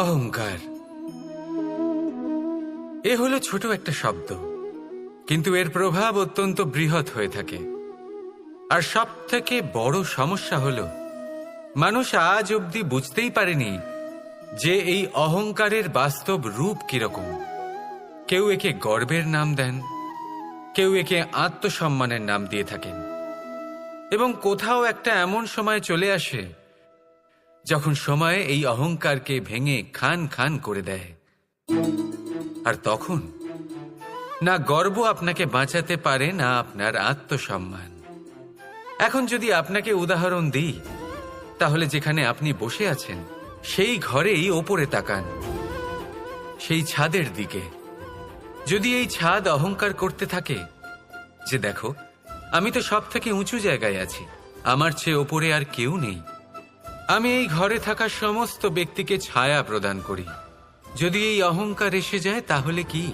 অহংকার এ হলো ছোট একটা শব্দ, কিন্তু এর প্রভাব অত্যন্ত বৃহৎ হয়ে থাকে। আর সব থেকে বড় সমস্যা হলো মানুষ আজ অবধি বুঝতেই পারেনি যে এই অহংকারের বাস্তব রূপ কিরকম। কেউ একে গর্বের নাম দেন, কেউ একে আত্মসম্মানের নাম দিয়ে থাকেন, এবং কোথাও একটা এমন সময় চলে আসে যখন সময় এই অহংকারকে ভেঙে খান খান করে দেয়। আর তখন না গর্ব আপনাকে বাঁচাতে পারে, না আপনার আত্মসম্মান। এখন যদি আপনাকে উদাহরণ দিই, তাহলে যেখানে আপনি বসে আছেন সেই ঘরেই ওপরে তাকান, সেই ছাদের দিকে। যদি এই ছাদ অহংকার করতে থাকে যে দেখো, আমি তো সব থেকে উঁচু জায়গায় আছি, আমার চেয়ে ওপরে আর কেউ নেই, আমি এই ঘরে থাকা সমস্ত ব্যক্তিকে ছায়া প্রদান করি, যদি এই অহংকার এসে যায় তাহলে কি?